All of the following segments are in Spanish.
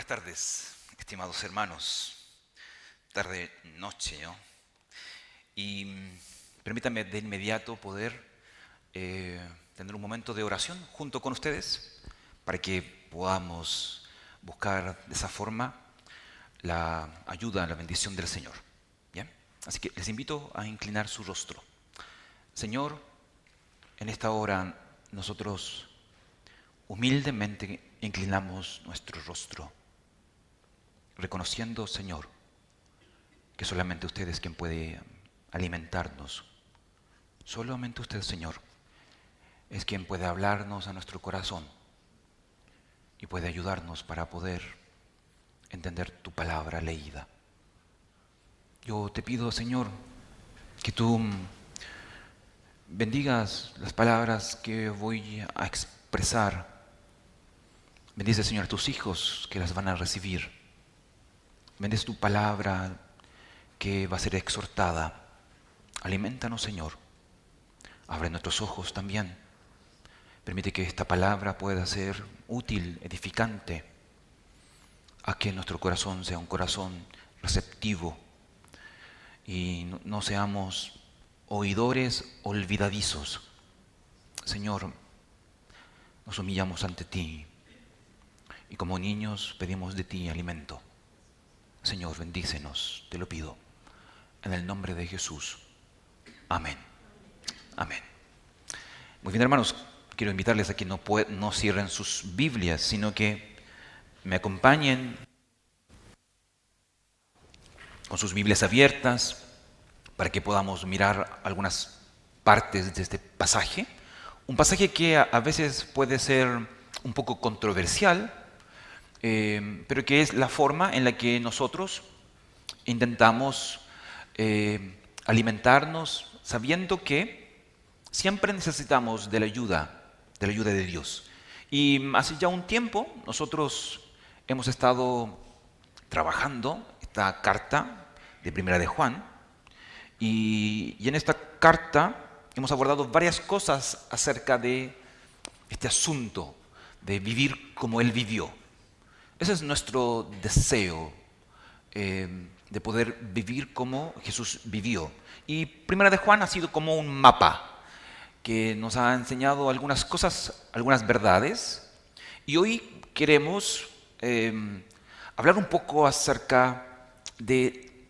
Buenas tardes, estimados hermanos. Tarde, noche, ¿no? Y permítanme de inmediato poder tener un momento de oración junto con ustedes para que podamos buscar de esa forma la ayuda, la bendición del Señor. ¿Bien? Así que les invito a inclinar su rostro. Señor, en esta hora nosotros humildemente inclinamos nuestro rostro, reconociendo, Señor, que solamente usted es quien puede alimentarnos. Solamente usted, Señor, es quien puede hablarnos a nuestro corazón y puede ayudarnos para poder entender tu palabra leída. Yo te pido, Señor, que tú bendigas las palabras que voy a expresar. Bendice, Señor, a tus hijos que las van a recibir. Bendice tu palabra que va a ser exhortada. Aliméntanos, Señor. Abre nuestros ojos también. Permite que esta palabra pueda ser útil, edificante, a que nuestro corazón sea un corazón receptivo y no seamos oidores olvidadizos. Señor, nos humillamos ante ti y como niños pedimos de ti alimento. Señor, bendícenos, te lo pido, en el nombre de Jesús. Amén. Amén. Muy bien, hermanos, quiero invitarles a que no cierren sus Biblias, sino que me acompañen con sus Biblias abiertas para que podamos mirar algunas partes de este pasaje. Un pasaje que a veces puede ser un poco controversial, pero que es la forma en la que nosotros intentamos alimentarnos sabiendo que siempre necesitamos de la ayuda de Dios. Y hace ya un tiempo nosotros hemos estado trabajando esta carta de Primera de Juan y en esta carta hemos abordado varias cosas acerca de este asunto de vivir como Él vivió. Ese es nuestro deseo, de poder vivir como Jesús vivió. Y Primera de Juan ha sido como un mapa que nos ha enseñado algunas cosas, algunas verdades. Y hoy queremos hablar un poco acerca de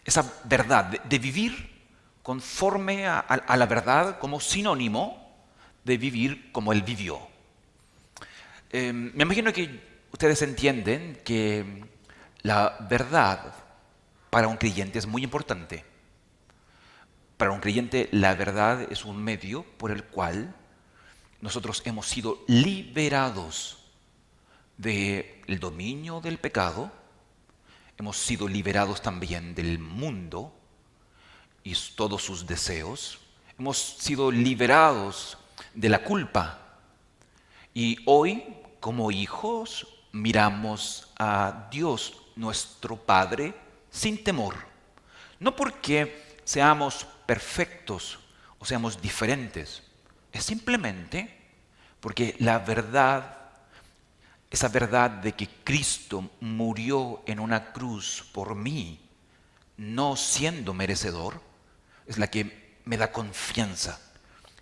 esa verdad, de vivir conforme a la verdad como sinónimo de vivir como Él vivió. Me imagino que ustedes entienden que la verdad para un creyente es muy importante. Para un creyente la verdad es un medio por el cual nosotros hemos sido liberados del dominio del pecado, hemos sido liberados también del mundo y todos sus deseos, hemos sido liberados de la culpa y hoy como hijos miramos a Dios, nuestro Padre, sin temor. No porque seamos perfectos o seamos diferentes, es simplemente porque la verdad, esa verdad de que Cristo murió en una cruz por mí, no siendo merecedor, es la que me da confianza.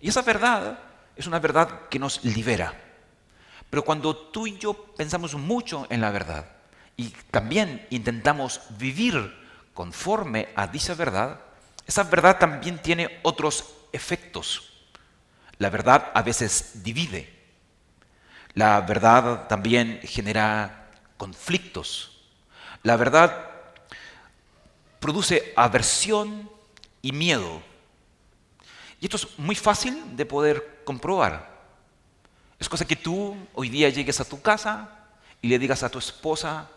Y esa verdad es una verdad que nos libera. Pero cuando tú y yo pensamos mucho en la verdad y también intentamos vivir conforme a dicha verdad, esa verdad también tiene otros efectos. La verdad a veces divide. La verdad también genera conflictos. La verdad produce aversión y miedo. Y esto es muy fácil de poder comprobar. Es cosa que tú hoy día llegues a tu casa y le digas a tu esposa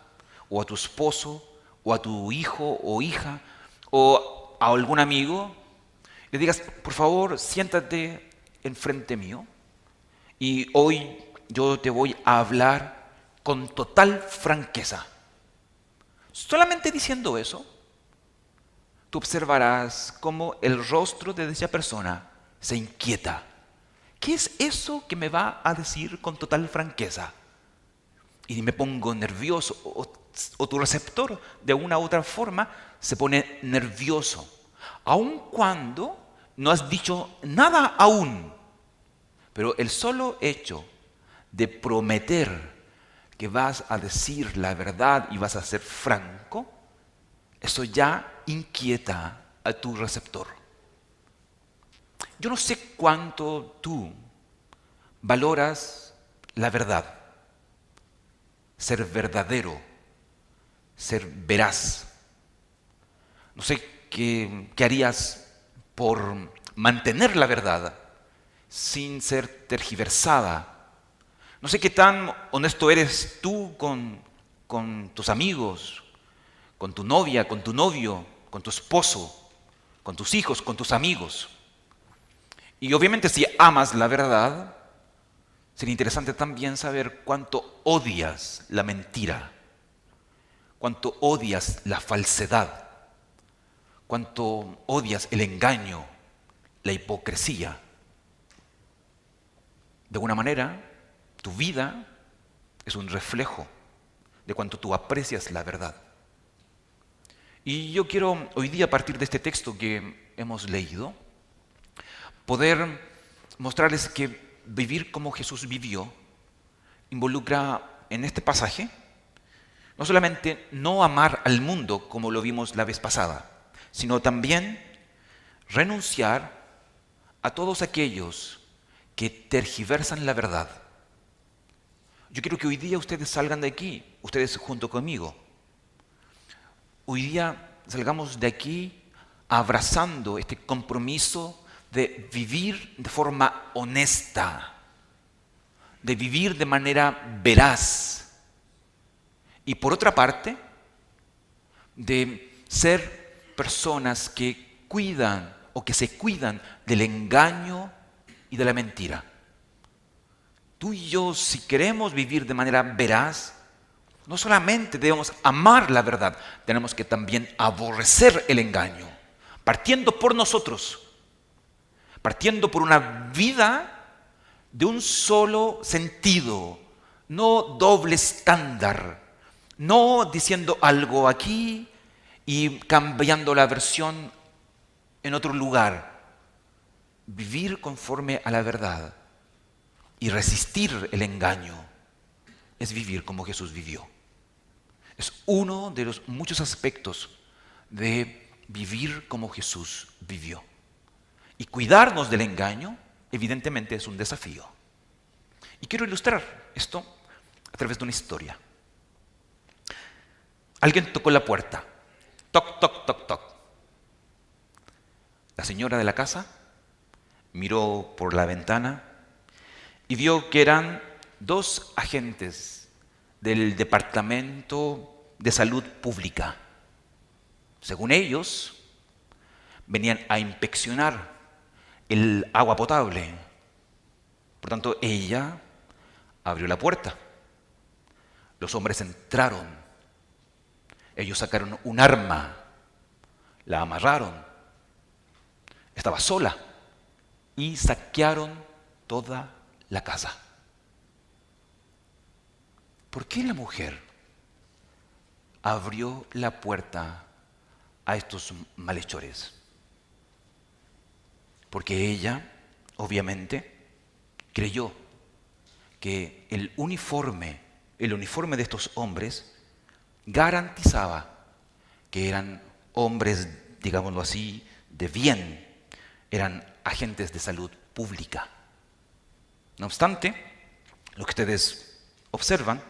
o a tu esposo o a tu hijo o hija o a algún amigo, le digas, por favor, siéntate enfrente mío y hoy yo te voy a hablar con total franqueza. Solamente diciendo eso, tú observarás cómo el rostro de esa persona se inquieta. ¿Qué es eso que me va a decir con total franqueza? y me pongo nervioso, o tu receptor de una u otra forma se pone nervioso, aun cuando no has dicho nada aún. Pero el solo hecho de prometer que vas a decir la verdad y vas a ser franco, eso ya inquieta a tu receptor. Yo no sé cuánto tú valoras la verdad, ser verdadero, ser veraz. No sé qué harías por mantener la verdad sin ser tergiversada. No sé qué tan honesto eres tú con tus amigos, con tu novia, con tu novio, con tu esposo, con tus hijos, con tus amigos. Y obviamente si amas la verdad, sería interesante también saber cuánto odias la mentira, cuánto odias la falsedad, cuánto odias el engaño, la hipocresía. De alguna manera, tu vida es un reflejo de cuánto tú aprecias la verdad. Y yo quiero hoy día, a partir de este texto que hemos leído, poder mostrarles que vivir como Jesús vivió involucra en este pasaje no solamente no amar al mundo como lo vimos la vez pasada, sino también renunciar a todos aquellos que tergiversan la verdad. Yo quiero que hoy día ustedes salgan de aquí, ustedes junto conmigo. Hoy día salgamos de aquí abrazando este compromiso de vivir de forma honesta, de vivir de manera veraz. Y por otra parte, de ser personas que cuidan o que se cuidan del engaño y de la mentira. Tú y yo, si queremos vivir de manera veraz, no solamente debemos amar la verdad, tenemos que también aborrecer el engaño, partiendo por nosotros, partiendo por una vida de un solo sentido, no doble estándar, no diciendo algo aquí y cambiando la versión en otro lugar. Vivir conforme a la verdad y resistir el engaño es vivir como Jesús vivió. Es uno de los muchos aspectos de vivir como Jesús vivió. Y cuidarnos del engaño, evidentemente, es un desafío. Y quiero ilustrar esto a través de una historia. Alguien tocó la puerta. Toc, toc, toc, toc. La señora de la casa miró por la ventana y vio que eran dos agentes del Departamento de Salud Pública. Según ellos, venían a inspeccionar el agua potable. Por tanto, ella abrió la puerta. Los hombres entraron. Ellos sacaron un arma, la amarraron. Estaba sola y saquearon toda la casa. ¿Por qué la mujer abrió la puerta a estos malhechores? Porque ella, obviamente, creyó que el uniforme de estos hombres garantizaba que eran hombres, digámoslo así, de bien, eran agentes de salud pública. No obstante, lo que ustedes observan,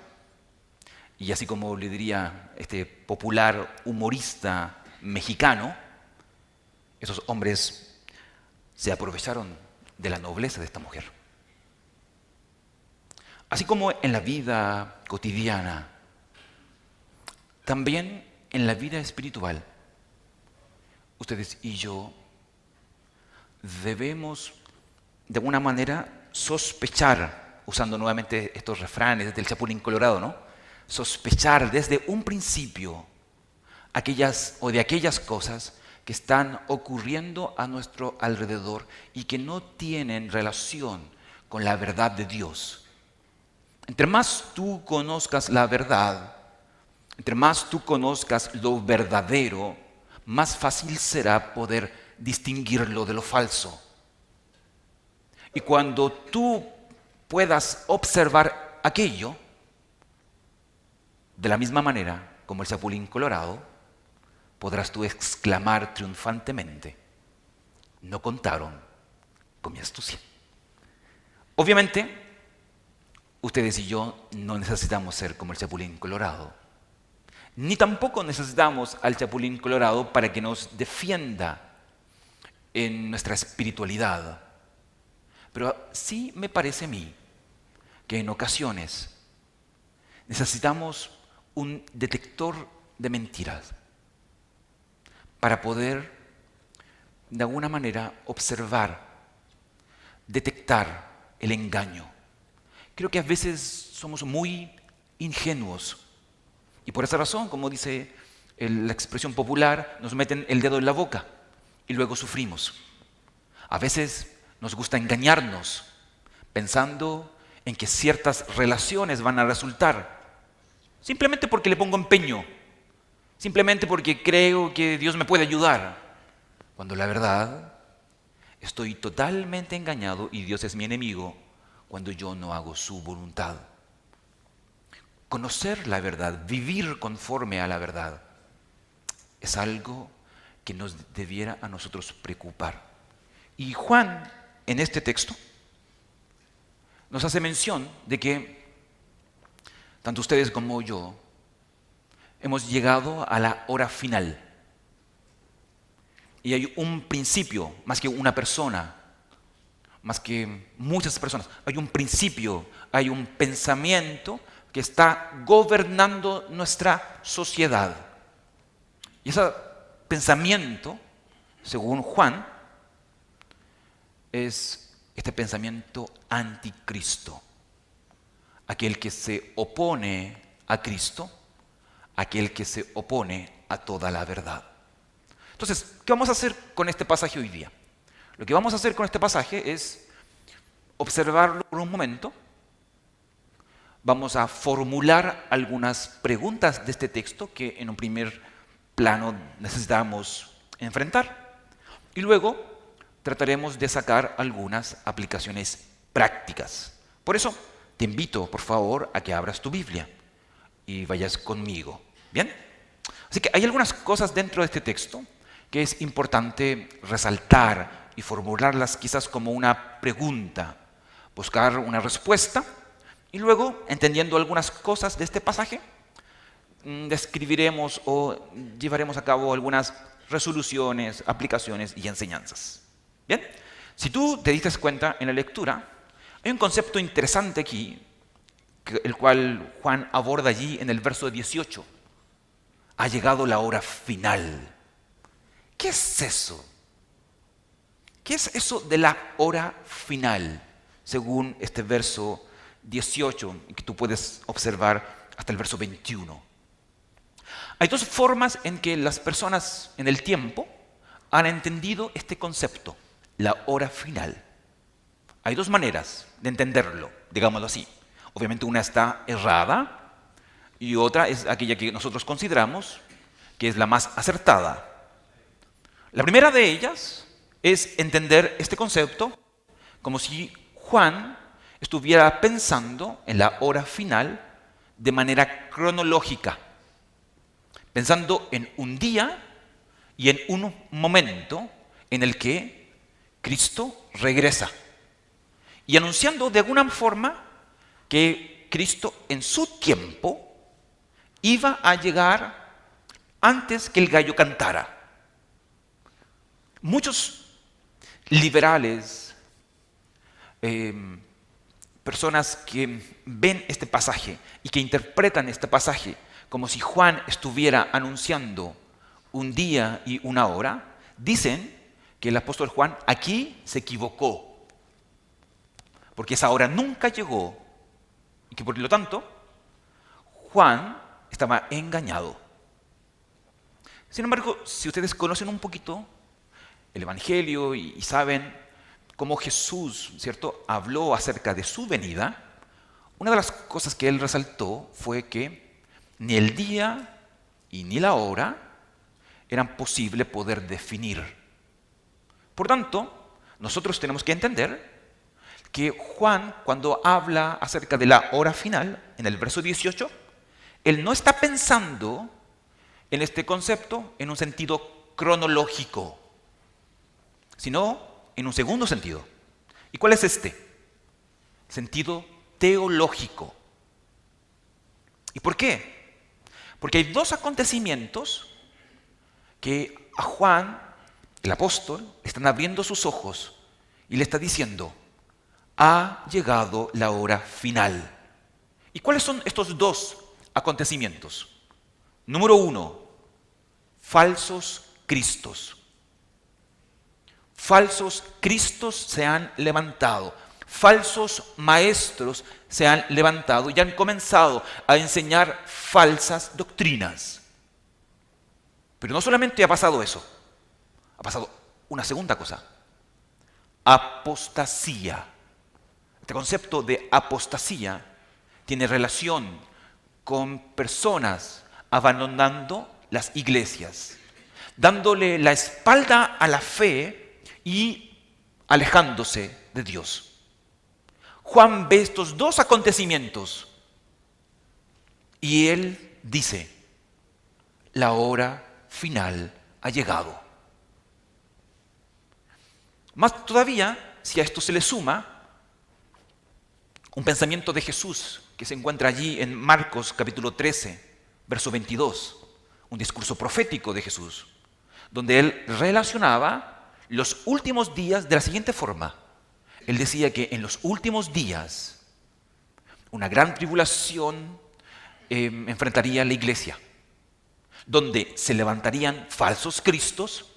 y así como le diría este popular humorista mexicano, esos hombres se aprovecharon de la nobleza de esta mujer. Así como en la vida cotidiana, también en la vida espiritual, ustedes y yo debemos de alguna manera sospechar, usando nuevamente estos refranes del Chapulín Colorado, ¿no? Sospechar desde un principio de aquellas cosas que están ocurriendo a nuestro alrededor y que no tienen relación con la verdad de Dios. Entre más tú conozcas la verdad, entre más tú conozcas lo verdadero, más fácil será poder distinguirlo de lo falso. Y cuando tú puedas observar aquello, de la misma manera como el chapulín colorado, podrás tú exclamar triunfantemente: no contaron con mi astucia. Obviamente, ustedes y yo no necesitamos ser como el chapulín colorado, ni tampoco necesitamos al chapulín colorado para que nos defienda en nuestra espiritualidad. Pero sí me parece a mí que en ocasiones necesitamos un detector de mentiras para poder, de alguna manera, observar, detectar el engaño. Creo que a veces somos muy ingenuos y por esa razón, como dice la expresión popular, nos meten el dedo en la boca y luego sufrimos. A veces nos gusta engañarnos pensando en que ciertas relaciones van a resultar simplemente porque le pongo empeño, simplemente porque creo que Dios me puede ayudar, cuando la verdad estoy totalmente engañado y Dios es mi enemigo cuando yo no hago su voluntad. Conocer la verdad, vivir conforme a la verdad, es algo que nos debiera a nosotros preocupar. Y Juan, en este texto, nos hace mención de que tanto ustedes como yo hemos llegado a la hora final. Y hay un principio, más que una persona, más que muchas personas. Hay un principio, hay un pensamiento que está gobernando nuestra sociedad. Y ese pensamiento, según Juan, es este pensamiento anticristo. Aquel que se opone a Cristo, aquel que se opone a toda la verdad. Entonces, ¿qué vamos a hacer con este pasaje hoy día? Lo que vamos a hacer con este pasaje es observarlo por un momento. Vamos a formular algunas preguntas de este texto que en un primer plano necesitamos enfrentar. Y luego trataremos de sacar algunas aplicaciones prácticas. Por eso, te invito, por favor, a que abras tu Biblia y vayas conmigo. ¿Bien? Así que hay algunas cosas dentro de este texto que es importante resaltar y formularlas quizás como una pregunta, buscar una respuesta y luego, entendiendo algunas cosas de este pasaje, describiremos o llevaremos a cabo algunas resoluciones, aplicaciones y enseñanzas. ¿Bien? Si tú te diste cuenta en la lectura, hay un concepto interesante aquí, el cual Juan aborda allí en el verso 18. Ha llegado la hora final. ¿Qué es eso? ¿Qué es eso de la hora final? Según este verso 18, que tú puedes observar hasta el verso 21. Hay dos formas en que las personas en el tiempo han entendido este concepto, la hora final. Hay dos maneras de entenderlo, digámoslo así. Obviamente una está errada y otra es aquella que nosotros consideramos que es la más acertada. La primera de ellas es entender este concepto como si Juan estuviera pensando en la hora final de manera cronológica, pensando en un día y en un momento en el que Cristo regresa y anunciando de alguna forma que Cristo en su tiempo iba a llegar antes que el gallo cantara. Muchos liberales, personas que ven este pasaje y que interpretan este pasaje como si Juan estuviera anunciando un día y una hora, dicen que el apóstol Juan aquí se equivocó, porque esa hora nunca llegó y que por lo tanto Juan estaba engañado. Sin embargo, si ustedes conocen un poquito el Evangelio y saben cómo Jesús, ¿cierto?, habló acerca de su venida, una de las cosas que él resaltó fue que ni el día y ni la hora eran posible poder definir. Por tanto, nosotros tenemos que entender que Juan, cuando habla acerca de la hora final, en el verso 18, él no está pensando en este concepto en un sentido cronológico, sino en un segundo sentido. ¿Y cuál es este? Sentido teológico. ¿Y por qué? Porque hay dos acontecimientos que a Juan, el apóstol, le están abriendo sus ojos y le está diciendo: ha llegado la hora final. ¿Y cuáles son estos dos acontecimientos? Número uno, falsos cristos. Falsos cristos se han levantado. Falsos maestros se han levantado y han comenzado a enseñar falsas doctrinas. Pero no solamente ha pasado eso, ha pasado una segunda cosa: apostasía. Este concepto de apostasía tiene relación con personas abandonando las iglesias, dándole la espalda a la fe y alejándose de Dios. Juan ve estos dos acontecimientos y él dice: la hora final ha llegado. Más todavía, si a esto se le suma un pensamiento de Jesús que se encuentra allí en Marcos capítulo 13, verso 22, un discurso profético de Jesús, donde él relacionaba los últimos días de la siguiente forma. Él decía que en los últimos días una gran tribulación enfrentaría a la iglesia, donde se levantarían falsos cristos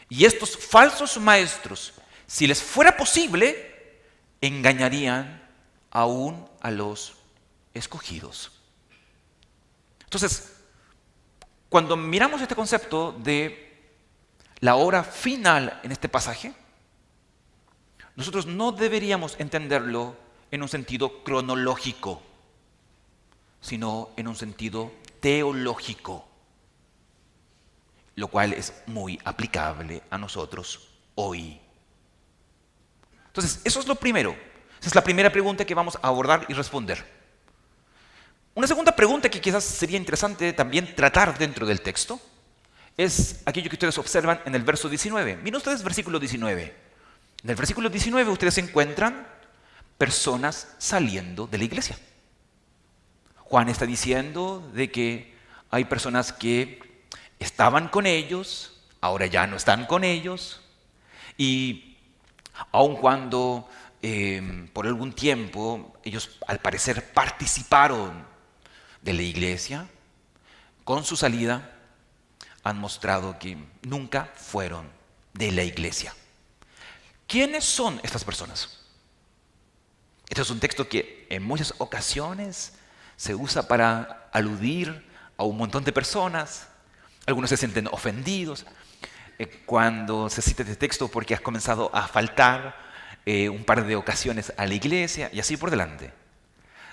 y estos falsos maestros, si les fuera posible, engañarían aún a los escogidos. Entonces, cuando miramos este concepto de la hora final en este pasaje, nosotros no deberíamos entenderlo en un sentido cronológico, sino en un sentido teológico, lo cual es muy aplicable a nosotros hoy. Entonces, eso es lo primero. Esa es la primera pregunta que vamos a abordar y responder. Una segunda pregunta que quizás sería interesante también tratar dentro del texto es aquello que ustedes observan en el verso 19. Miren ustedes versículo 19. En el versículo 19 ustedes encuentran personas saliendo de la iglesia. Juan está diciendo de que hay personas que estaban con ellos, ahora ya no están con ellos, y aun cuando por algún tiempo ellos al parecer participaron de la iglesia, con su salida han mostrado que nunca fueron de la iglesia. ¿Quiénes son estas personas? Este es un texto que en muchas ocasiones se usa para aludir a un montón de personas. Algunos se sienten ofendidos cuando se cita este texto porque has comenzado a faltar un par de ocasiones a la iglesia y así por delante.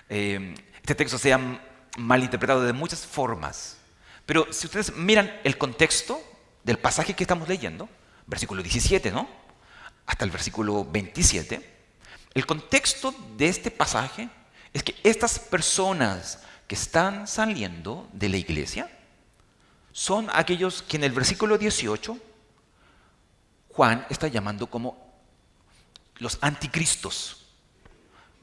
Este texto se ha malinterpretado de muchas formas, pero si ustedes miran el contexto del pasaje que estamos leyendo, versículo 17, ¿no?, hasta el versículo 27, el contexto de este pasaje es que estas personas que están saliendo de la iglesia son aquellos que en el versículo 18 Juan está llamando como los anticristos,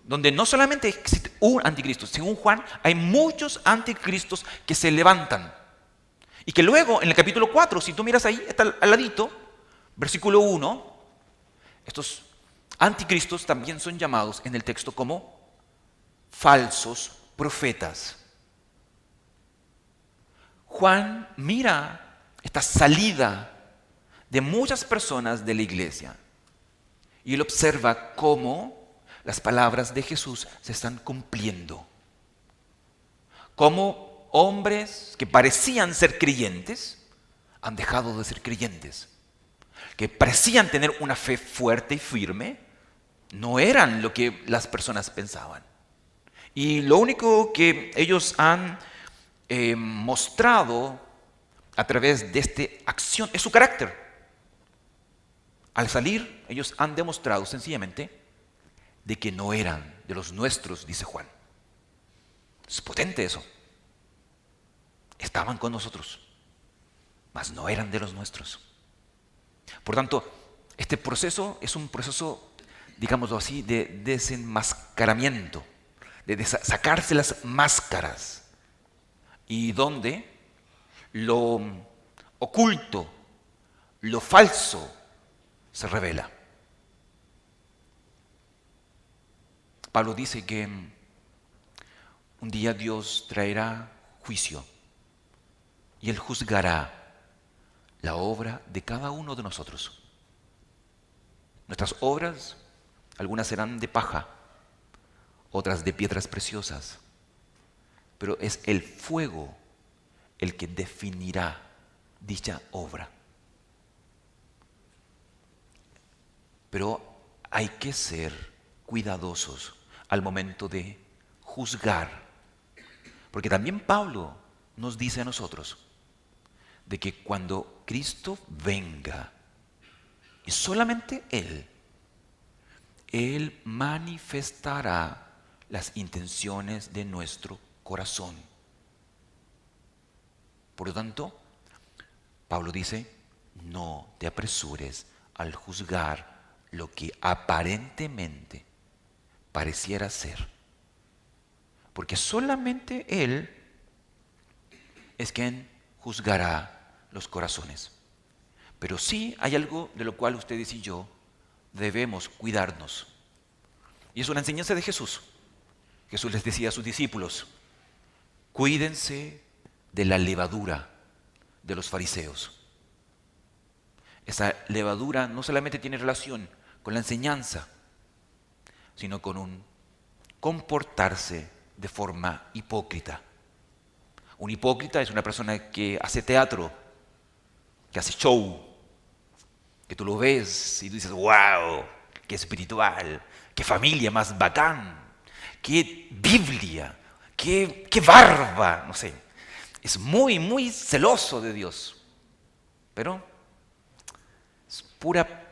donde no solamente existe un anticristo, según Juan hay muchos anticristos que se levantan y que luego en el capítulo 4, si tú miras ahí, está al ladito, versículo 1, estos anticristos también son llamados en el texto como falsos profetas. Juan mira esta salida de muchas personas de la iglesia y él observa cómo las palabras de Jesús se están cumpliendo. Cómo hombres que parecían ser creyentes han dejado de ser creyentes. Que parecían tener una fe fuerte y firme, no eran lo que las personas pensaban. Y lo único que ellos han mostrado a través de esta acción es su carácter. Al salir, ellos han demostrado sencillamente de que no eran de los nuestros, dice Juan. Es potente eso. Estaban con nosotros, mas no eran de los nuestros. Por tanto, este proceso es un proceso, digámoslo así, de desenmascaramiento, de sacarse las máscaras, y donde lo oculto, lo falso, se revela. Pablo dice que un día Dios traerá juicio y Él juzgará la obra de cada uno de nosotros. Nuestras obras, algunas serán de paja, otras de piedras preciosas, pero es el fuego el que definirá dicha obra. Pero hay que ser cuidadosos al momento de juzgar, porque también Pablo nos dice a nosotros de que cuando Cristo venga, y solamente Él manifestará las intenciones de nuestro corazón. Por lo tanto, Pablo dice, no te apresures al juzgar lo que aparentemente pareciera ser, porque solamente Él es quien juzgará los corazones. Pero sí hay algo de lo cual ustedes y yo debemos cuidarnos. Y es una enseñanza de Jesús. Jesús les decía a sus discípulos, cuídense de la levadura de los fariseos. Esa levadura no solamente tiene relación con la enseñanza, sino con un comportarse de forma hipócrita. Un hipócrita es una persona que hace teatro, que hace show, que tú lo ves y tú dices, wow, qué espiritual, qué familia más bacán, qué Biblia, qué barba, no sé. Es muy, muy celoso de Dios, pero es pura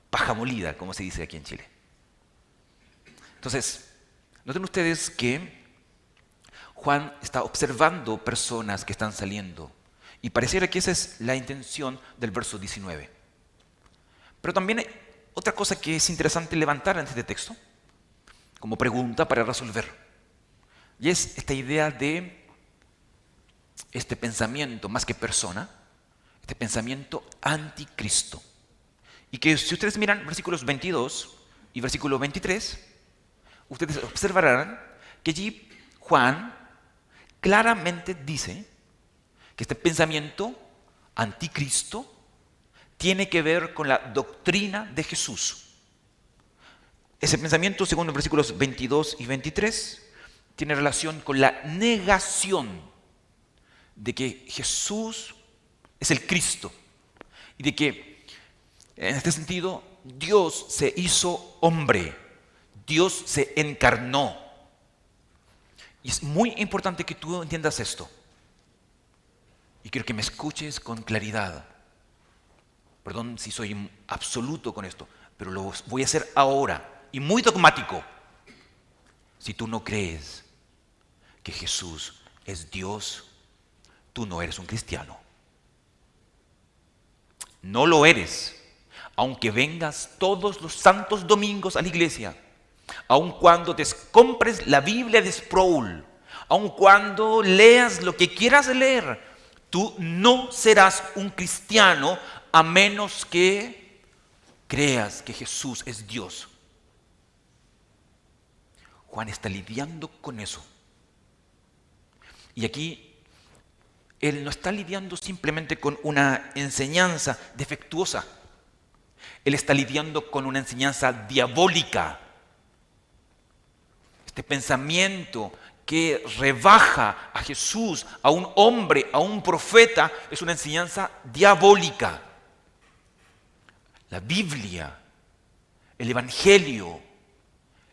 paja molida, como se dice aquí en Chile. Entonces, noten ustedes que Juan está observando personas que están saliendo y pareciera que esa es la intención del verso 19. Pero también hay otra cosa que es interesante levantar en este texto, como pregunta para resolver, y es esta idea de este pensamiento más que persona, este pensamiento anticristo. Y que si ustedes miran versículos 22 y versículo 23, ustedes observarán que allí Juan claramente dice que este pensamiento anticristo tiene que ver con la doctrina de Jesús. Ese pensamiento, según los versículos 22 y 23, tiene relación con la negación de que Jesús es el Cristo y de que, en este sentido, Dios se hizo hombre, Dios se encarnó. Y es muy importante que tú entiendas esto. Y quiero que me escuches con claridad. Perdón si soy absoluto con esto, pero lo voy a hacer ahora y muy dogmático. Si tú no crees que Jesús es Dios, tú no eres un cristiano. No lo eres, aunque vengas todos los santos domingos a la iglesia, aun cuando te compres la Biblia de Sproul, aun cuando leas lo que quieras leer, tú no serás un cristiano a menos que creas que Jesús es Dios. Juan está lidiando con eso. Y aquí él no está lidiando simplemente con una enseñanza defectuosa. Él está lidiando con una enseñanza diabólica. Este pensamiento que rebaja a Jesús, a un hombre, a un profeta, es una enseñanza diabólica. La Biblia, el Evangelio,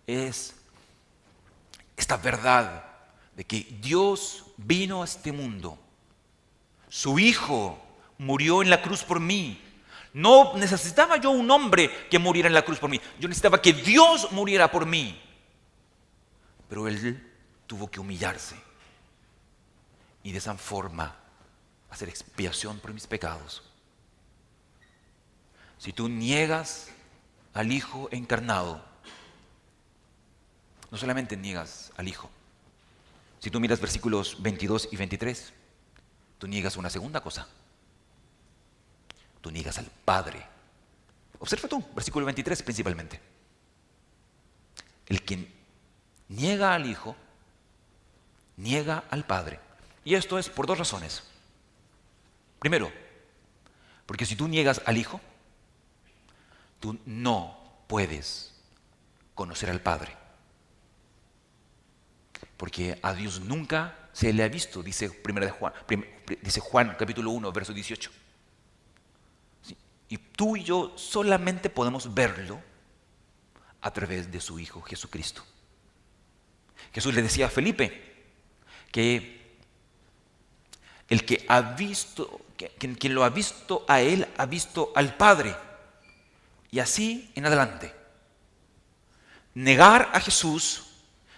es esta verdad de que Dios vino a este mundo, su Hijo murió en la cruz por mí. No necesitaba yo un hombre que muriera en la cruz por mí, yo necesitaba que Dios muriera por mí. Pero Él tuvo que humillarse y de esa forma hacer expiación por mis pecados. Si tú niegas al Hijo encarnado, no solamente niegas al Hijo. Si tú miras versículos 22 y 23, tú niegas una segunda cosa. Tú niegas al Padre. Observa tú, versículo 23 principalmente. El que niega al Hijo, niega al Padre. Y esto es por dos razones. Primero, porque si tú niegas al Hijo, tú no puedes conocer al Padre. Porque a Dios nunca se le ha visto, dice Juan capítulo 1, verso 18. ¿Sí? Y tú y yo solamente podemos verlo a través de su Hijo Jesucristo. Jesús le decía a Felipe que el que ha visto, quien lo ha visto a él, ha visto al Padre. Y así en adelante. Negar a Jesús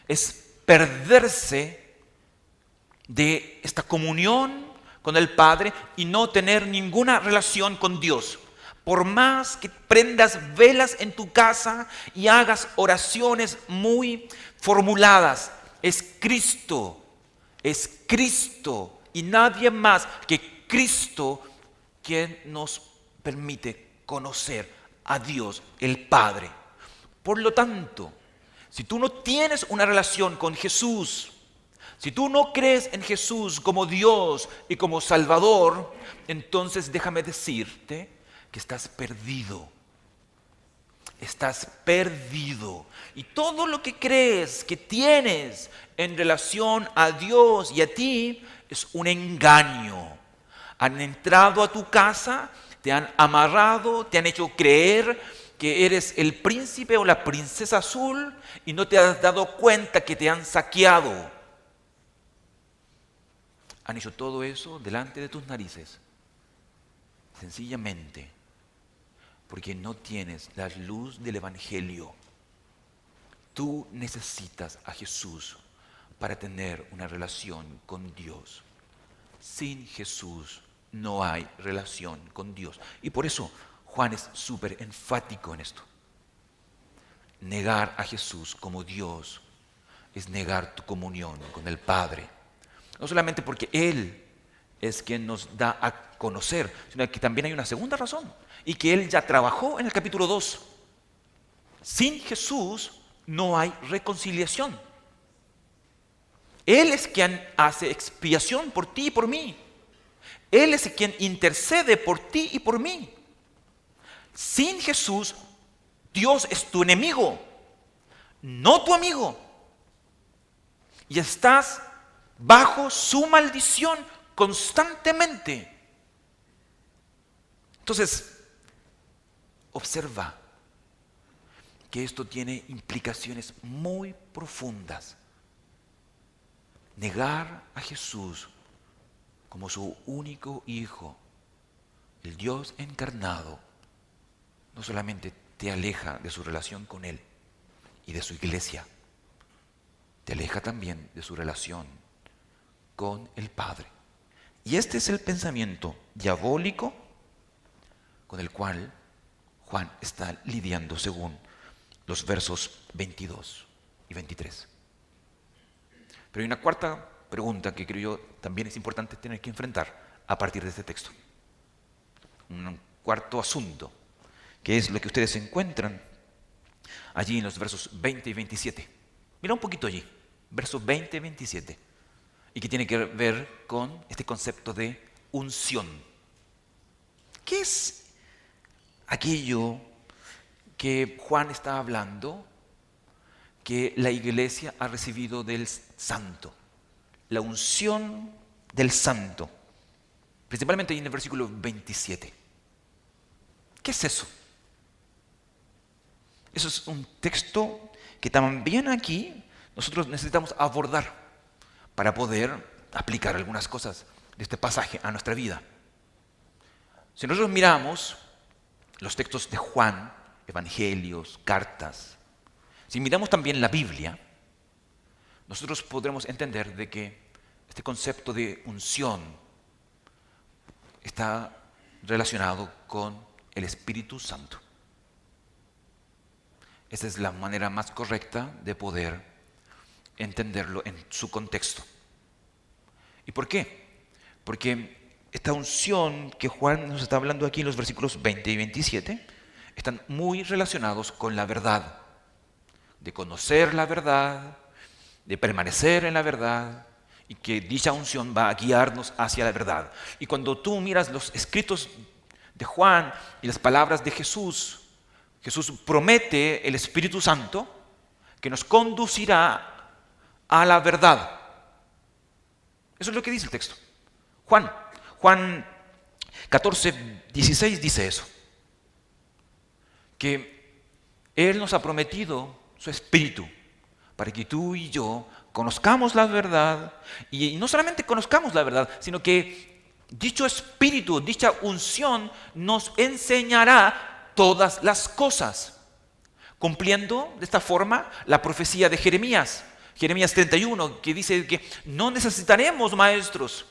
es perderse de esta comunión con el Padre y no tener ninguna relación con Dios. Por más que prendas velas en tu casa y hagas oraciones muy formuladas, es Cristo y nadie más que Cristo quien nos permite conocer a Dios, el Padre. Por lo tanto, si tú no tienes una relación con Jesús, si tú no crees en Jesús como Dios y como Salvador, entonces déjame decirte que estás perdido. Estás perdido. Y todo lo que crees que tienes en relación a Dios y a ti es un engaño. Han entrado a tu casa, te han amarrado, te han hecho creer que eres el príncipe o la princesa azul y no te has dado cuenta que te han saqueado. Han hecho todo eso delante de tus narices, sencillamente porque no tienes la luz del Evangelio. Tú necesitas a Jesús para tener una relación con Dios. Sin Jesús no hay relación con Dios. Y por eso Juan es súper enfático en esto. Negar a Jesús como Dios es negar tu comunión con el Padre. No solamente porque Él es quien nos da a conocer, sino que también hay una segunda razón, y que Él ya trabajó en el capítulo 2. Sin Jesús no hay reconciliación. Él es quien hace expiación por ti y por mí. Él es quien intercede por ti y por mí. Sin Jesús, Dios es tu enemigo, no tu amigo. Y estás bajo su maldición constantemente. Entonces, observa que esto tiene implicaciones muy profundas. Negar a Jesús como su único Hijo, el Dios encarnado, no solamente te aleja de su relación con Él y de su iglesia, te aleja también de su relación con el Padre. Y este es el pensamiento diabólico con el cual Juan está lidiando según los versos 22 y 23. Pero hay una cuarta pregunta que creo yo también es importante tener que enfrentar a partir de este texto. Un cuarto asunto, que es lo que ustedes encuentran allí en los versos 20 y 27. Mira un poquito allí, versos 20 y 27, y que tiene que ver con este concepto de unción. ¿Qué es aquello que Juan está hablando que la iglesia ha recibido del santo? La unción del santo, principalmente ahí en el versículo 27. ¿Qué es eso? Eso es un texto que también aquí nosotros necesitamos abordar para poder aplicar algunas cosas de este pasaje a nuestra vida. Si nosotros miramos los textos de Juan, evangelios, cartas, si miramos también la Biblia, nosotros podremos entender de que este concepto de unción está relacionado con el Espíritu Santo. Esa es la manera más correcta de poder entenderlo en su contexto. ¿Y por qué? Porque esta unción que Juan nos está hablando aquí en los versículos 20 y 27 están muy relacionados con la verdad, de conocer la verdad, de permanecer en la verdad, y que dicha unción va a guiarnos hacia la verdad. Y cuando tú miras los escritos de Juan y las palabras de Jesús, Jesús promete el Espíritu Santo que nos conducirá a la verdad. Eso es lo que dice el texto. Juan 14, 16 dice eso. Que Él nos ha prometido su Espíritu para que tú y yo conozcamos la verdad. Y no solamente conozcamos la verdad, sino que dicho Espíritu, dicha unción nos enseñará todas las cosas, cumpliendo de esta forma la profecía de Jeremías 31, que dice que no necesitaremos maestros,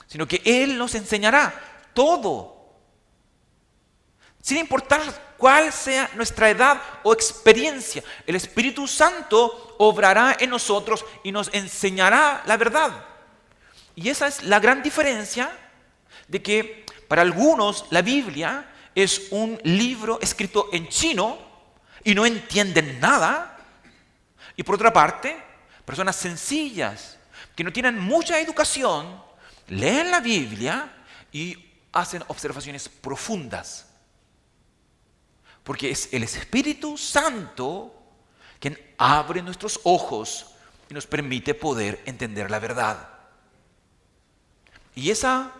sino que Él nos enseñará todo, sin importar cuál sea nuestra edad o experiencia. El Espíritu Santo obrará en nosotros y nos enseñará la verdad. Y esa es la gran diferencia de que para algunos la Biblia es un libro escrito en chino y no entienden nada. Y por otra parte, personas sencillas que no tienen mucha educación leen la Biblia y hacen observaciones profundas. Porque es el Espíritu Santo quien abre nuestros ojos y nos permite poder entender la verdad. Y esa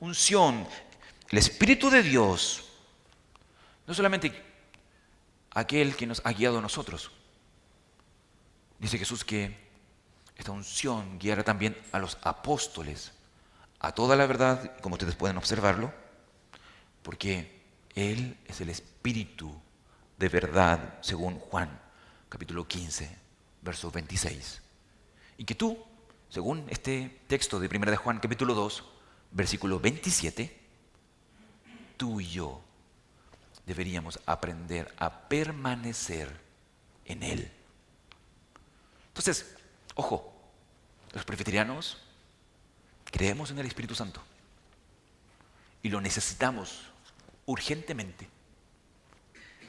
unción, el Espíritu de Dios, no solamente aquel que nos ha guiado a nosotros. Dice Jesús que esta unción guiará también a los apóstoles a toda la verdad, como ustedes pueden observarlo, porque Él es el Espíritu de verdad, según Juan, capítulo 15, verso 26. Y que tú, según este texto de 1 de Juan, capítulo 2, versículo 27, tú y yo deberíamos aprender a permanecer en Él. Entonces, ojo, los presbiterianos creemos en el Espíritu Santo y lo necesitamos urgentemente.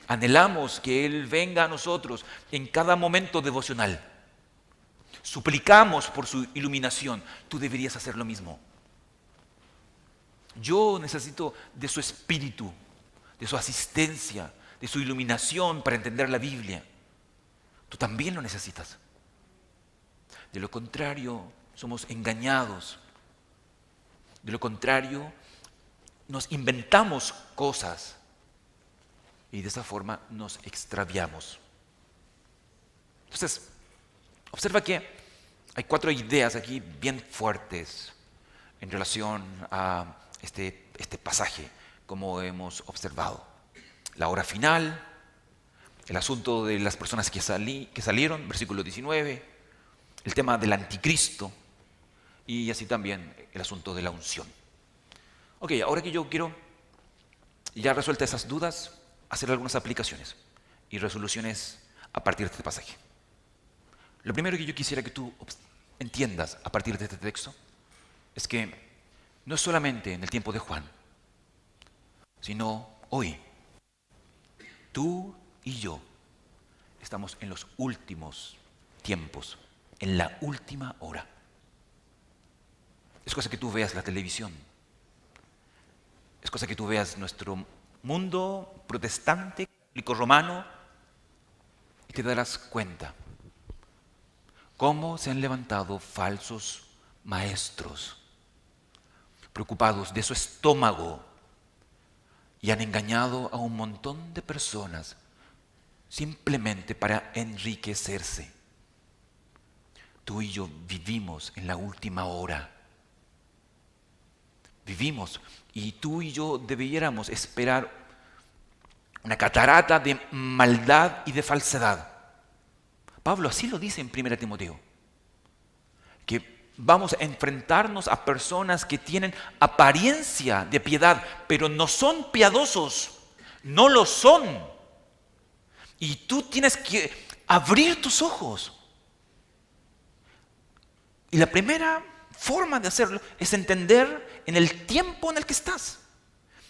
Anhelamos que Él venga a nosotros en cada momento devocional. Suplicamos por su iluminación. Tú deberías hacer lo mismo. Yo necesito de su Espíritu, de su asistencia, de su iluminación para entender la Biblia. Tú también lo necesitas. De lo contrario, somos engañados. De lo contrario, nos inventamos cosas y de esa forma nos extraviamos. Entonces, observa que hay 4 ideas aquí bien fuertes en relación a este pasaje, como hemos observado. La hora final, el asunto de las personas que salieron, versículo 19, el tema del anticristo y así también el asunto de la unción. Ok, ahora que yo quiero, ya resueltas esas dudas, hacer algunas aplicaciones y resoluciones a partir de este pasaje. Lo primero que yo quisiera que tú entiendas a partir de este texto es que no es solamente en el tiempo de Juan, sino hoy. Tú y yo estamos en los últimos tiempos, en la última hora. Es cosa que tú veas la televisión. Es cosa que tú veas nuestro mundo protestante, católico romano, y te darás cuenta cómo se han levantado falsos maestros, preocupados de su estómago, y han engañado a un montón de personas simplemente para enriquecerse. tú y yo vivimos en la última hora. Vivimos y tú y yo debiéramos esperar una catarata de maldad y de falsedad. Pablo así lo dice en 1 Timoteo, que vamos a enfrentarnos a personas que tienen apariencia de piedad, pero no son piadosos, no lo son. Y tú tienes que abrir tus ojos. Y la primera forma de hacerlo es entender en el tiempo en el que estás.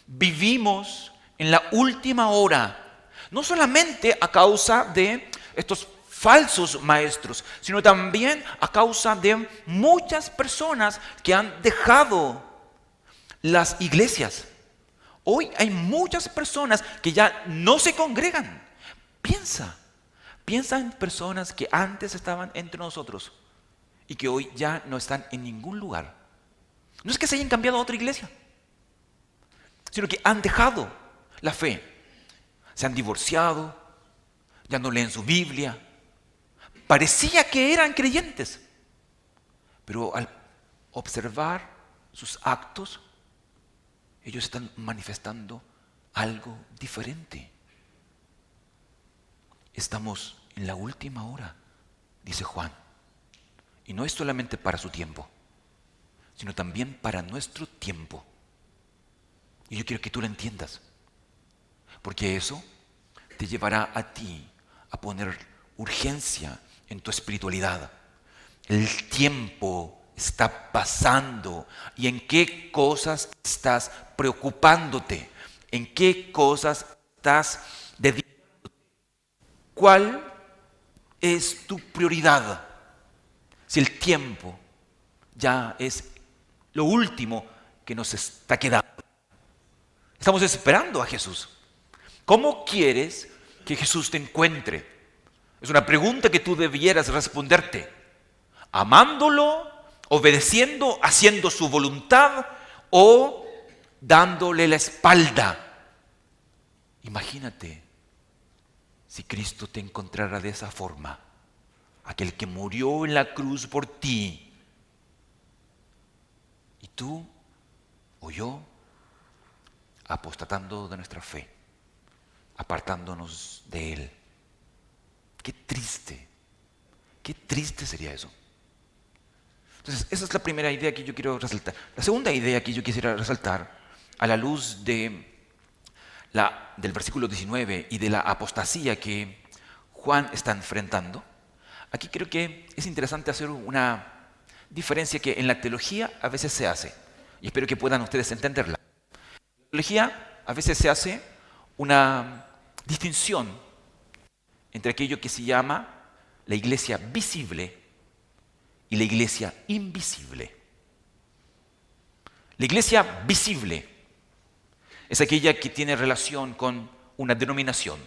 Vivimos en la última hora, no solamente a causa de estos falsos maestros, sino también a causa de muchas personas que han dejado las iglesias. Hoy hay muchas personas que ya no se congregan. Piensa en personas que antes estaban entre nosotros y que hoy ya no están en ningún lugar. No es que se hayan cambiado a otra iglesia, sino que han dejado la fe. Se han divorciado, ya no leen su Biblia. Parecía que eran creyentes, pero al observar sus actos, ellos están manifestando algo diferente. Estamos en la última hora, dice Juan. Y no es solamente para su tiempo, sino también para nuestro tiempo. Y yo quiero que tú lo entiendas, porque eso te llevará a ti a poner urgencia en tu espiritualidad. El tiempo está pasando y en qué cosas estás preocupándote, en qué cosas estás dedicándote. ¿Cuál es tu prioridad? Si el tiempo ya es lo último que nos está quedando. Estamos esperando a Jesús. ¿Cómo quieres que Jesús te encuentre? Es una pregunta que tú debieras responderte. ¿Amándolo, obedeciendo, haciendo su voluntad o dándole la espalda? Imagínate si Cristo te encontrara de esa forma, aquel que murió en la cruz por ti, y tú o yo apostatando de nuestra fe, apartándonos de Él. Qué triste sería eso. Entonces, esa es la primera idea que yo quiero resaltar. La segunda idea que yo quisiera resaltar, a la luz del versículo 19 y de la apostasía que Juan está enfrentando, aquí creo que es interesante hacer una diferencia que en la teología a veces se hace, y espero que puedan ustedes entenderla. En la teología a veces se hace una distinción entre aquello que se llama la iglesia visible y la iglesia invisible. La iglesia visible es aquella que tiene relación con una denominación,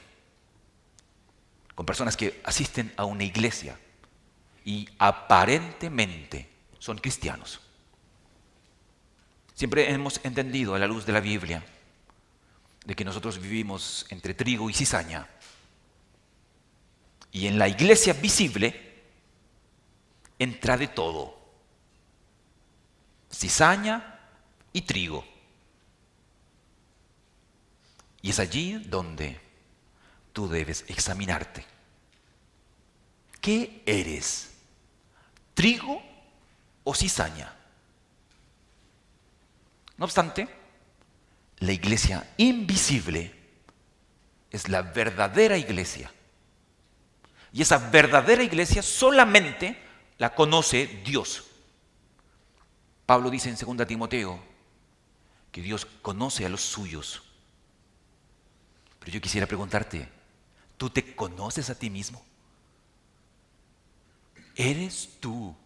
con personas que asisten a una iglesia y aparentemente son cristianos. Siempre hemos entendido a la luz de la Biblia de que nosotros vivimos entre trigo y cizaña. Y en la iglesia visible entra de todo: cizaña y trigo. Y es allí donde tú debes examinarte. ¿Qué eres? ¿Trigo o cizaña? No obstante, la iglesia invisible es la verdadera iglesia. Y esa verdadera iglesia solamente la conoce Dios. Pablo dice en 2 Timoteo que Dios conoce a los suyos. Pero yo quisiera preguntarte, ¿tú te conoces a ti mismo? ¿Eres tú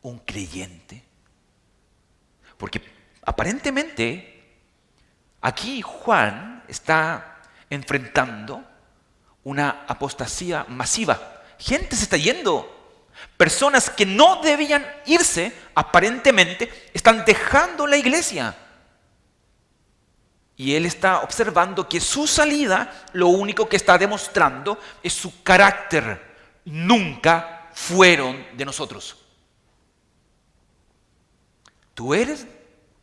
un creyente? Porque aparentemente aquí Juan está enfrentando una apostasía masiva. Gente se está yendo. Personas que no debían irse, aparentemente, están dejando la iglesia. Y él está observando que su salida, lo único que está demostrando es su carácter. Nunca fueron de nosotros. ¿Tú eres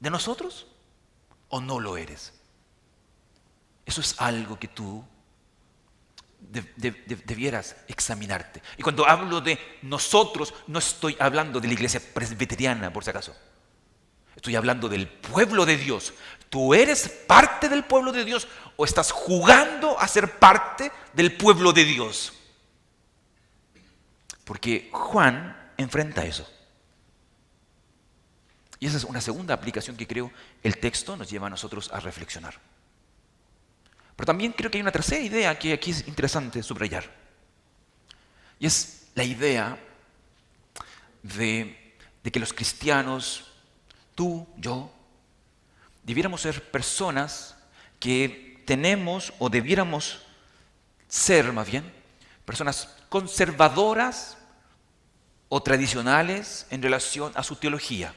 de nosotros o no lo eres? Eso es algo que tú debieras examinarte. Y cuando hablo de nosotros, no estoy hablando de la iglesia presbiteriana, por si acaso. Estoy hablando del pueblo de Dios. ¿Tú eres parte del pueblo de Dios o estás jugando a ser parte del pueblo de Dios? Porque Juan enfrenta eso. Y esa es una segunda aplicación que creo el texto nos lleva a nosotros a reflexionar. Pero también creo que hay una tercera idea que aquí es interesante subrayar. Y es la idea de que los cristianos, tú, yo, debiéramos ser personas que tenemos o debiéramos ser más bien personas conservadoras o tradicionales en relación a su teología.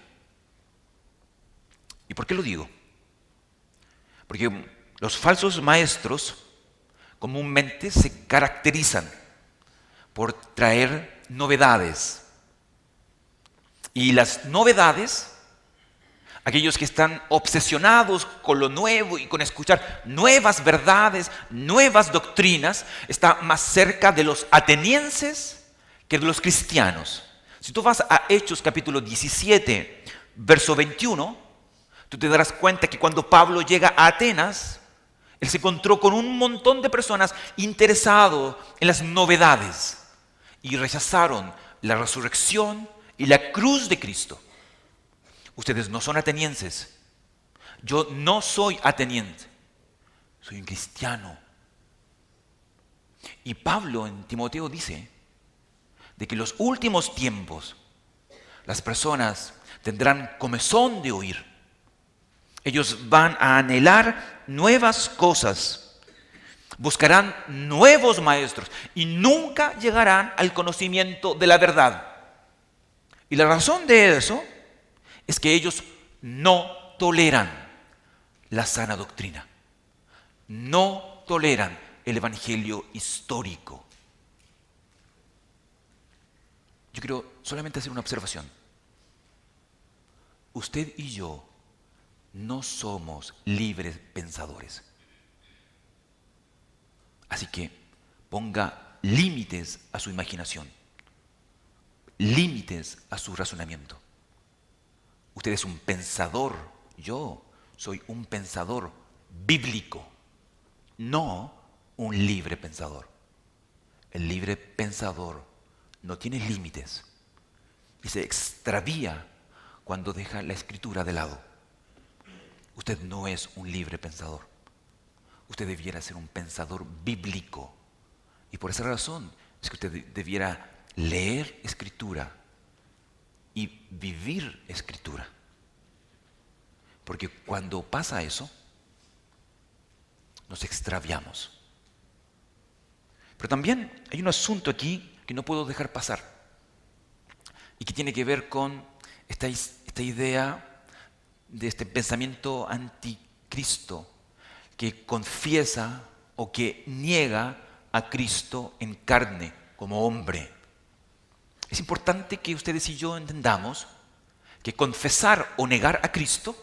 ¿Y por qué lo digo? Porque los falsos maestros comúnmente se caracterizan por traer novedades. Y las novedades, aquellos que están obsesionados con lo nuevo y con escuchar nuevas verdades, nuevas doctrinas, está más cerca de los atenienses que de los cristianos. Si tú vas a Hechos capítulo 17, verso 21, tú te darás cuenta que cuando Pablo llega a Atenas, él se encontró con un montón de personas interesadas en las novedades y rechazaron la resurrección y la cruz de Cristo. Ustedes no son atenienses. Yo no soy ateniense. Soy un cristiano. Y Pablo en Timoteo dice de que en los últimos tiempos las personas tendrán comezón de oír. Ellos van a anhelar nuevas cosas, buscarán nuevos maestros y nunca llegarán al conocimiento de la verdad. Y la razón de eso es que ellos no toleran la sana doctrina, no toleran el evangelio histórico. Yo quiero solamente hacer una observación. Usted y yo no somos libres pensadores. Así que ponga límites a su imaginación, límites a su razonamiento. Usted es un pensador, yo soy un pensador bíblico, no un libre pensador. El libre pensador no tiene límites y se extravía cuando deja la escritura de lado. Usted no es un libre pensador. Usted debiera ser un pensador bíblico. Y por esa razón es que usted debiera leer escritura y vivir escritura. Porque cuando pasa eso, nos extraviamos. Pero también hay un asunto aquí que no puedo dejar pasar y que tiene que ver con esta idea de este pensamiento anticristo que confiesa o que niega a Cristo en carne como hombre. Es importante que ustedes y yo entendamos que confesar o negar a Cristo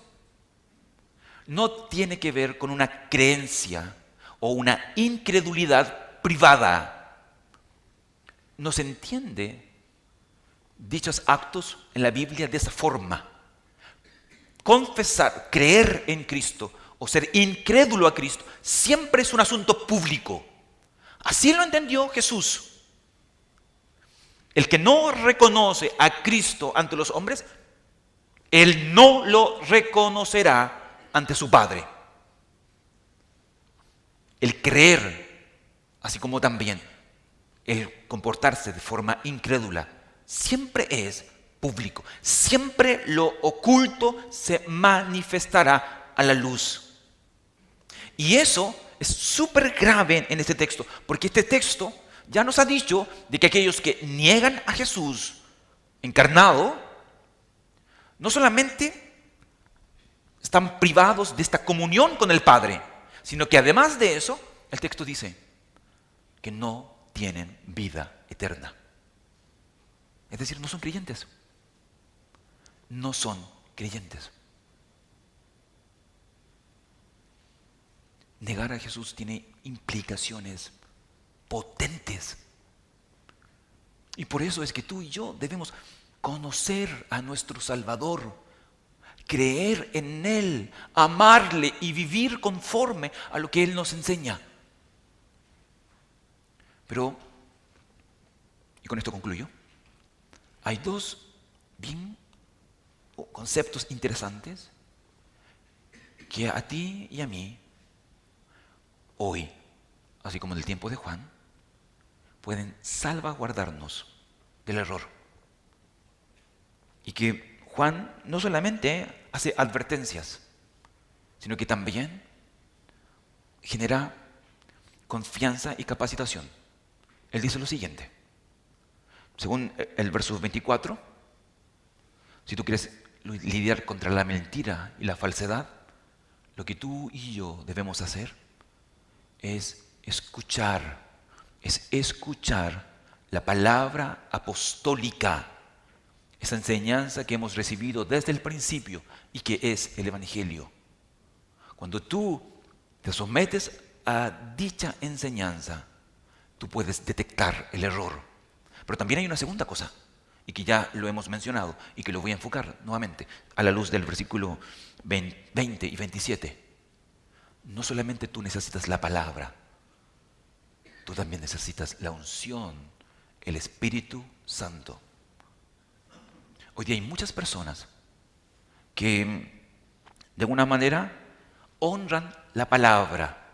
no tiene que ver con una creencia o una incredulidad privada. No se entiende dichos actos en la Biblia de esa forma. Confesar, creer en Cristo o ser incrédulo a Cristo siempre es un asunto público. Así lo entendió Jesús. El que no reconoce a Cristo ante los hombres, él no lo reconocerá ante su Padre. El creer, así como también el comportarse de forma incrédula, siempre es público. Siempre lo oculto se manifestará a la luz. Y eso es súper grave en este texto, porque este texto ya nos ha dicho de que aquellos que niegan a Jesús encarnado, no solamente están privados de esta comunión con el Padre, sino que además de eso, el texto dice que no tienen vida eterna. Es decir, no son creyentes. No son creyentes. Negar a Jesús tiene implicaciones potentes. Y por eso es que tú y yo debemos conocer a nuestro Salvador, creer en Él, amarle y vivir conforme a lo que Él nos enseña. Pero, y con esto concluyo, hay dos conceptos interesantes que a ti y a mí, hoy, así como en el tiempo de Juan, pueden salvaguardarnos del error. Y que Juan no solamente hace advertencias, sino que también genera confianza y capacitación. Él dice lo siguiente, según el verso 24, si tú quieres lidiar contra la mentira y la falsedad, lo que tú y yo debemos hacer es escuchar la palabra apostólica, esa enseñanza que hemos recibido desde el principio y que es el Evangelio. Cuando tú te sometes a dicha enseñanza, tú puedes detectar el error. Pero también hay una segunda cosa, y que ya lo hemos mencionado, y que lo voy a enfocar nuevamente a la luz del versículo 20 y 27. No solamente tú necesitas la palabra, tú también necesitas la unción, el Espíritu Santo. Hoy día hay muchas personas que de alguna manera honran la palabra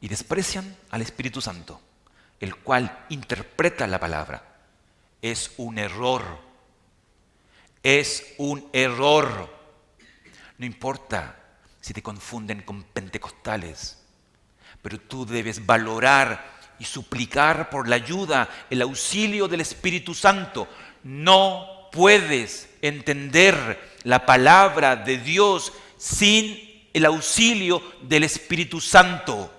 y desprecian al Espíritu Santo, el cual interpreta la palabra. Es un error. Es un error. No importa si te confunden con pentecostales, pero tú debes valorar y suplicar por la ayuda, el auxilio del Espíritu Santo. No puedes entender la palabra de Dios sin el auxilio del Espíritu Santo.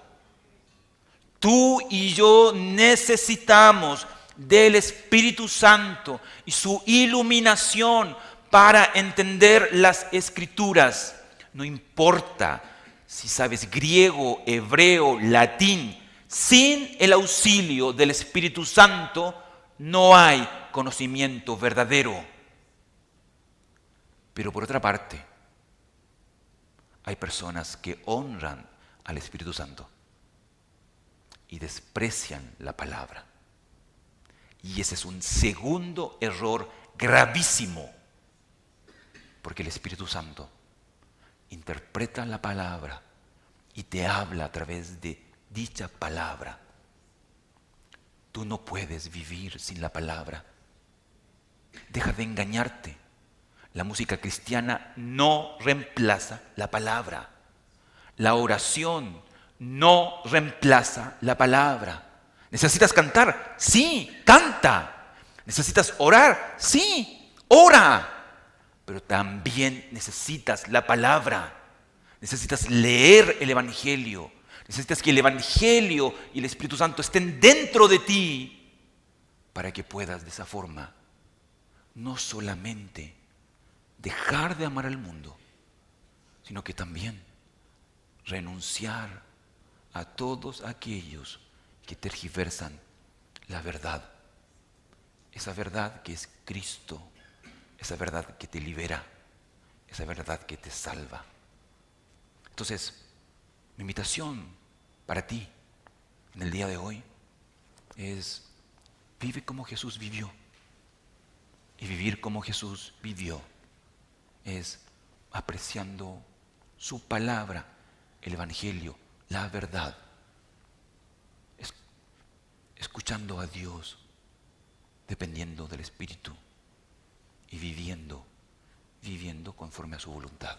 Tú y yo necesitamos del Espíritu Santo y su iluminación para entender las Escrituras. No importa si sabes griego, hebreo, latín, sin el auxilio del Espíritu Santo no hay conocimiento verdadero. Pero por otra parte, hay personas que honran al Espíritu Santo y desprecian la palabra. Y ese es un segundo error gravísimo, porque el Espíritu Santo interpreta la palabra y te habla a través de dicha palabra. Tú no puedes vivir sin la palabra. Deja de engañarte. La música cristiana no reemplaza la palabra. La oración no reemplaza la palabra. ¿Necesitas cantar? Sí, canta. ¿Necesitas orar? Sí, ora. Pero también necesitas la palabra. Necesitas leer el Evangelio. Necesitas que el Evangelio y el Espíritu Santo estén dentro de ti para que puedas de esa forma no solamente dejar de amar al mundo, sino que también renunciar a todos aquellos que tergiversan la verdad. Esa verdad que es Cristo, esa verdad que te libera, esa verdad que te salva. Entonces, mi invitación para ti en el día de hoy es: vive como Jesús vivió. Y vivir como Jesús vivió es apreciando su palabra, el Evangelio, la verdad. Escuchando a Dios, dependiendo del Espíritu y viviendo conforme a su voluntad.